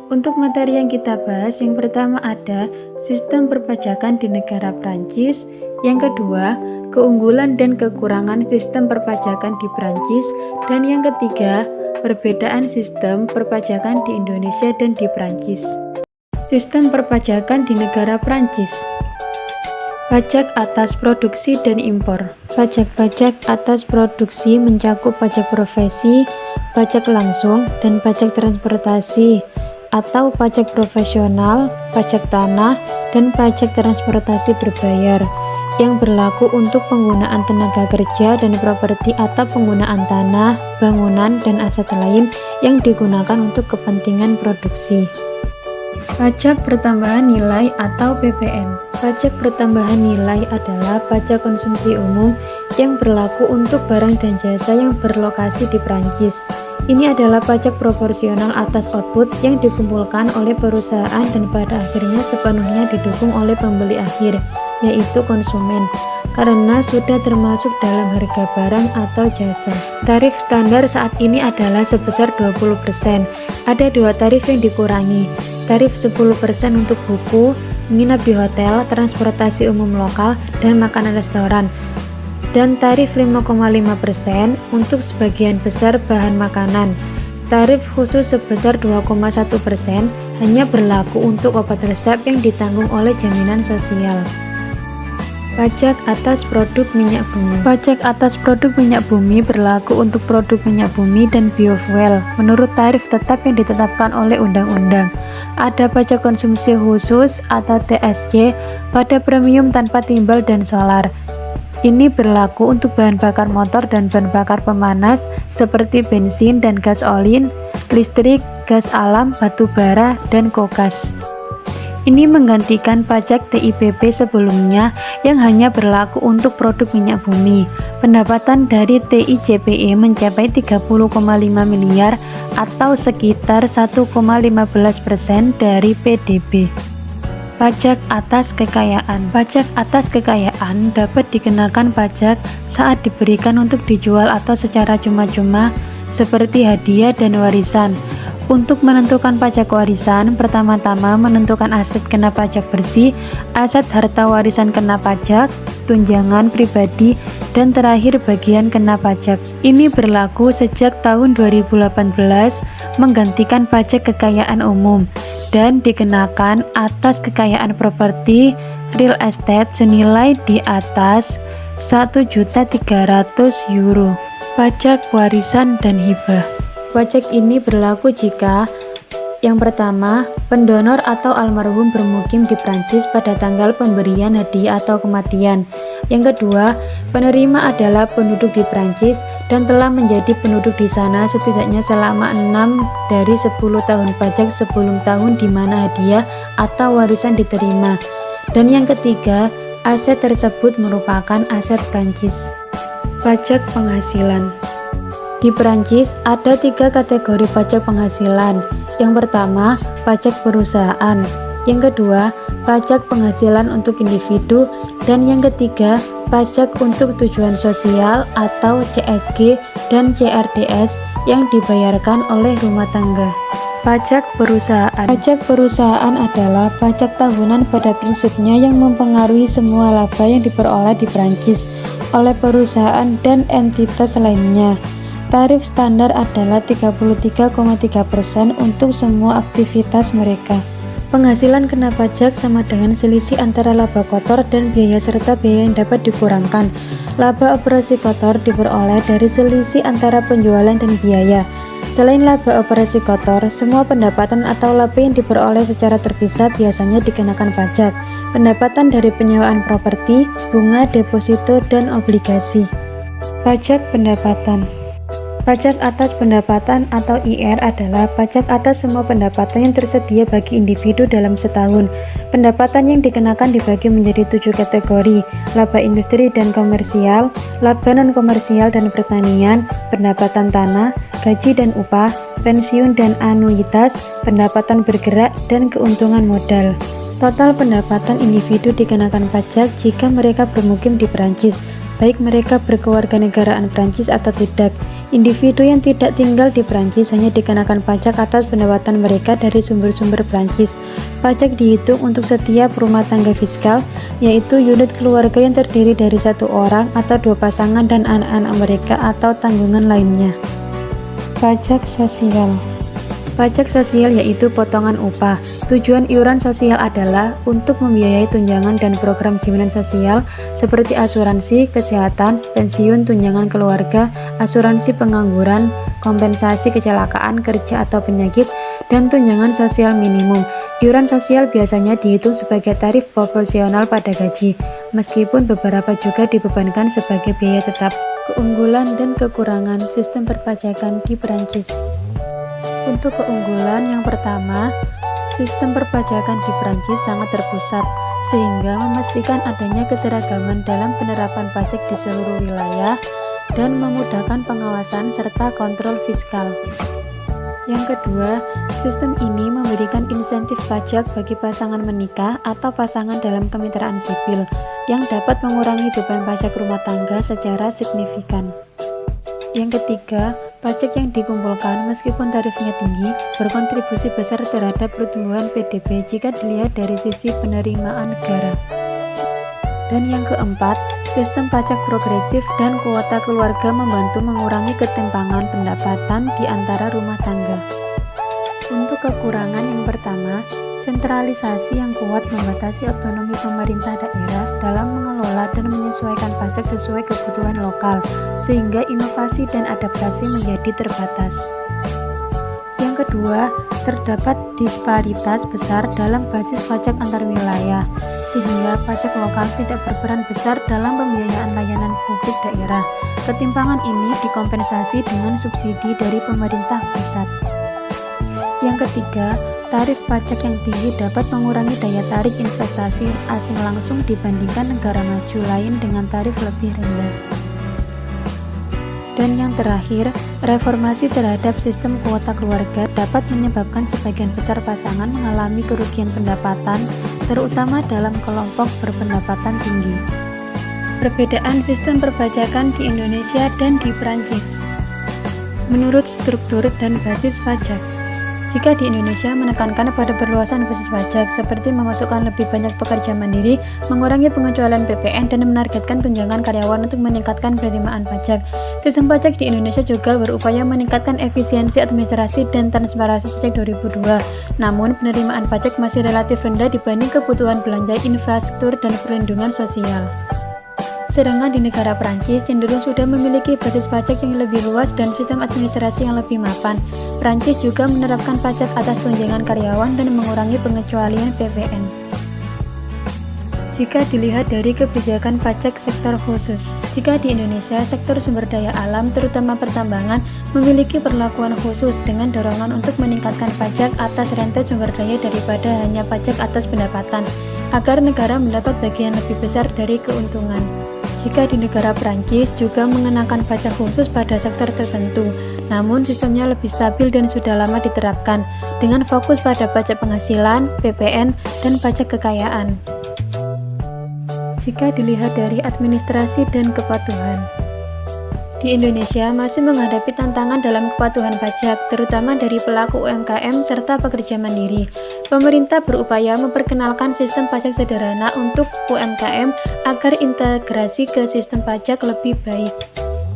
Untuk materi yang kita bahas, yang pertama ada sistem perpajakan di negara Prancis, yang kedua keunggulan dan kekurangan sistem perpajakan di Prancis, dan yang ketiga perbedaan sistem perpajakan di Indonesia dan di Prancis. Sistem perpajakan di negara Prancis. Pajak atas produksi dan impor. Pajak-pajak atas produksi mencakup pajak profesi, pajak langsung, dan pajak transportasi atau pajak profesional, pajak tanah, dan pajak transportasi berbayar yang berlaku untuk penggunaan tenaga kerja dan properti atau penggunaan tanah, bangunan, dan aset lain yang digunakan untuk kepentingan produksi. Pajak pertambahan nilai atau PPN. Pajak pertambahan nilai adalah pajak konsumsi umum yang berlaku untuk barang dan jasa yang berlokasi di Prancis. Ini adalah pajak proporsional atas output yang dikumpulkan oleh perusahaan dan pada akhirnya sepenuhnya didukung oleh pembeli akhir, yaitu konsumen, karena sudah termasuk dalam harga barang atau jasa. Tarif standar saat ini adalah sebesar 20%. Ada dua tarif yang dikurangi. Tarif 10% untuk buku, menginap di hotel, transportasi umum lokal, dan makanan restoran. Dan tarif 5,5% untuk sebagian besar bahan makanan. Tarif khusus sebesar 2,1% hanya berlaku untuk obat resep yang ditanggung oleh jaminan sosial. Pajak atas produk minyak bumi. Pajak atas produk minyak bumi berlaku untuk produk minyak bumi dan biofuel menurut tarif tetap yang ditetapkan oleh undang-undang. Ada pajak konsumsi khusus atau TSC pada premium tanpa timbal dan solar. Ini berlaku untuk bahan bakar motor dan bahan bakar pemanas seperti bensin dan gas olin, listrik, gas alam, batu bara, dan kogas. Ini menggantikan pajak TIPP sebelumnya yang hanya berlaku untuk produk minyak bumi. Pendapatan dari TICPE mencapai 30,5 miliar atau sekitar 1,15% dari PDB. Pajak atas kekayaan. Pajak atas kekayaan dapat dikenakan pajak saat diberikan untuk dijual atau secara cuma-cuma seperti hadiah dan warisan. Untuk menentukan pajak warisan, pertama-tama menentukan aset kena pajak bersih, aset harta warisan kena pajak, tunjangan pribadi, dan terakhir bagian kena pajak. Ini berlaku sejak tahun 2018 menggantikan pajak kekayaan umum dan dikenakan atas kekayaan properti real estate senilai di atas 1.300.000 euro. Pajak warisan dan hibah. Pajak ini berlaku jika yang pertama, pendonor atau almarhum bermukim di Prancis pada tanggal pemberian hadiah atau kematian. Yang kedua, penerima adalah penduduk di Prancis dan telah menjadi penduduk di sana setidaknya selama 6 dari 10 tahun pajak sebelum tahun di mana hadiah atau warisan diterima. Dan yang ketiga, aset tersebut merupakan aset Prancis. Pajak penghasilan. Di Prancis ada 3 kategori pajak penghasilan. Yang pertama, pajak perusahaan. Yang kedua, pajak penghasilan untuk individu. Dan yang ketiga, pajak untuk tujuan sosial atau CSG dan CRDS yang dibayarkan oleh rumah tangga. Pajak perusahaan. Pajak perusahaan adalah pajak tahunan pada prinsipnya yang mempengaruhi semua laba yang diperoleh di Prancis oleh perusahaan dan entitas lainnya. Tarif standar adalah 33,3% untuk semua aktivitas mereka. Penghasilan kena pajak sama dengan selisih antara laba kotor dan biaya serta biaya yang dapat dikurangkan. Laba operasi kotor diperoleh dari selisih antara penjualan dan biaya. Selain laba operasi kotor, semua pendapatan atau laba yang diperoleh secara terpisah biasanya dikenakan pajak. Pendapatan dari penyewaan properti, bunga, deposito, dan obligasi. Pajak pendapatan. Pajak atas pendapatan atau IR adalah pajak atas semua pendapatan yang tersedia bagi individu dalam setahun. Pendapatan yang dikenakan dibagi menjadi 7 kategori: laba industri dan komersial, laba non-komersial dan pertanian, pendapatan tanah, gaji dan upah, pensiun dan anuitas, pendapatan bergerak, dan keuntungan modal. Total pendapatan individu dikenakan pajak jika mereka bermukim di Prancis, baik mereka berkewarganegaraan Prancis atau tidak. Individu yang tidak tinggal di Prancis hanya dikenakan pajak atas pendapatan mereka dari sumber-sumber Prancis. Pajak dihitung untuk setiap rumah tangga fiskal, yaitu unit keluarga yang terdiri dari satu orang atau dua pasangan dan anak-anak mereka atau tanggungan lainnya. Pajak sosial. Pajak sosial yaitu potongan upah. Tujuan iuran sosial adalah untuk membiayai tunjangan dan program jaminan sosial seperti asuransi, kesehatan, pensiun, tunjangan keluarga, asuransi pengangguran, kompensasi kecelakaan kerja atau penyakit, dan tunjangan sosial minimum. Iuran sosial biasanya dihitung sebagai tarif proporsional pada gaji, meskipun beberapa juga dibebankan sebagai biaya tetap. Keunggulan dan kekurangan sistem perpajakan di Perancis. Untuk keunggulan yang pertama, sistem perpajakan di Prancis sangat terpusat, sehingga memastikan adanya keseragaman dalam penerapan pajak di seluruh wilayah dan memudahkan pengawasan serta kontrol fiskal. Yang kedua, sistem ini memberikan insentif pajak bagi pasangan menikah atau pasangan dalam kemitraan sipil yang dapat mengurangi beban pajak rumah tangga secara signifikan. Yang ketiga, pajak yang dikumpulkan meskipun tarifnya tinggi berkontribusi besar terhadap pertumbuhan PDB jika dilihat dari sisi penerimaan negara. Dan yang keempat, sistem pajak progresif dan kuota keluarga membantu mengurangi ketimpangan pendapatan di antara rumah tangga. Untuk kekurangan yang pertama, sentralisasi yang kuat membatasi otonomi pemerintah daerah dalam mengelola dan menyesuaikan pajak sesuai kebutuhan lokal, sehingga inovasi dan adaptasi menjadi terbatas. Yang kedua, terdapat disparitas besar dalam basis pajak antar wilayah, sehingga pajak lokal tidak berperan besar dalam pembiayaan layanan publik daerah. Ketimpangan ini dikompensasi dengan subsidi dari pemerintah pusat. Yang ketiga, tarif pajak yang tinggi dapat mengurangi daya tarik investasi asing langsung dibandingkan negara maju lain dengan tarif lebih rendah. Dan yang terakhir, reformasi terhadap sistem kuota keluarga dapat menyebabkan sebagian besar pasangan mengalami kerugian pendapatan, terutama dalam kelompok berpendapatan tinggi. Perbedaan sistem perpajakan di Indonesia dan di Prancis. Menurut struktur dan basis pajak, jika di Indonesia menekankan pada perluasan basis pajak seperti memasukkan lebih banyak pekerja mandiri, mengurangi pengecualian PPN, dan menargetkan tunjangan karyawan untuk meningkatkan penerimaan pajak. Sistem pajak di Indonesia juga berupaya meningkatkan efisiensi administrasi dan transparansi sejak 2002. Namun, penerimaan pajak masih relatif rendah dibanding kebutuhan belanja infrastruktur dan perlindungan sosial. Sedangkan di negara Prancis cenderung sudah memiliki basis pajak yang lebih luas dan sistem administrasi yang lebih mapan. Prancis juga menerapkan pajak atas tunjangan karyawan dan mengurangi pengecualian PPN. Jika dilihat dari kebijakan pajak sektor khusus, jika di Indonesia sektor sumber daya alam terutama pertambangan memiliki perlakuan khusus dengan dorongan untuk meningkatkan pajak atas rente sumber daya daripada hanya pajak atas pendapatan, agar negara mendapat bagian lebih besar dari keuntungan. Jika di negara Prancis juga mengenakan pajak khusus pada sektor tertentu, namun sistemnya lebih stabil dan sudah lama diterapkan, dengan fokus pada pajak penghasilan, PPN, dan pajak kekayaan. Jika dilihat dari administrasi dan kepatuhan, di Indonesia masih menghadapi tantangan dalam kepatuhan pajak, terutama dari pelaku UMKM serta pekerja mandiri. Pemerintah berupaya memperkenalkan sistem pajak sederhana untuk UMKM agar integrasi ke sistem pajak lebih baik.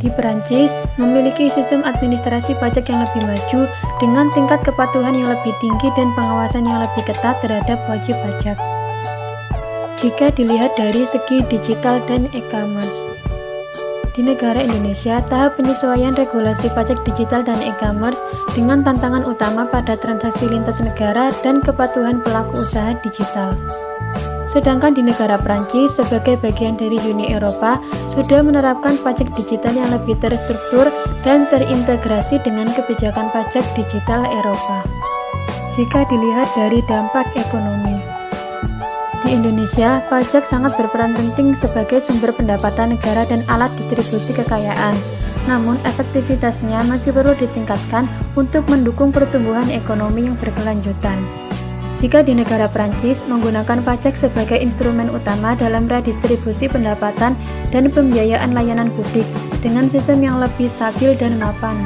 Di Perancis memiliki sistem administrasi pajak yang lebih maju dengan tingkat kepatuhan yang lebih tinggi dan pengawasan yang lebih ketat terhadap wajib pajak. Jika dilihat dari segi digital dan e-commerce, di negara Indonesia, tahap penyesuaian regulasi pajak digital dan e-commerce dengan tantangan utama pada transaksi lintas negara dan kepatuhan pelaku usaha digital. Sedangkan di negara Prancis, sebagai bagian dari Uni Eropa, sudah menerapkan pajak digital yang lebih terstruktur dan terintegrasi dengan kebijakan pajak digital Eropa. Jika dilihat dari dampak ekonomi, di Indonesia, pajak sangat berperan penting sebagai sumber pendapatan negara dan alat distribusi kekayaan. Namun, efektivitasnya masih perlu ditingkatkan untuk mendukung pertumbuhan ekonomi yang berkelanjutan. Jika di negara Prancis menggunakan pajak sebagai instrumen utama dalam redistribusi pendapatan dan pembiayaan layanan publik dengan sistem yang lebih stabil dan mapan.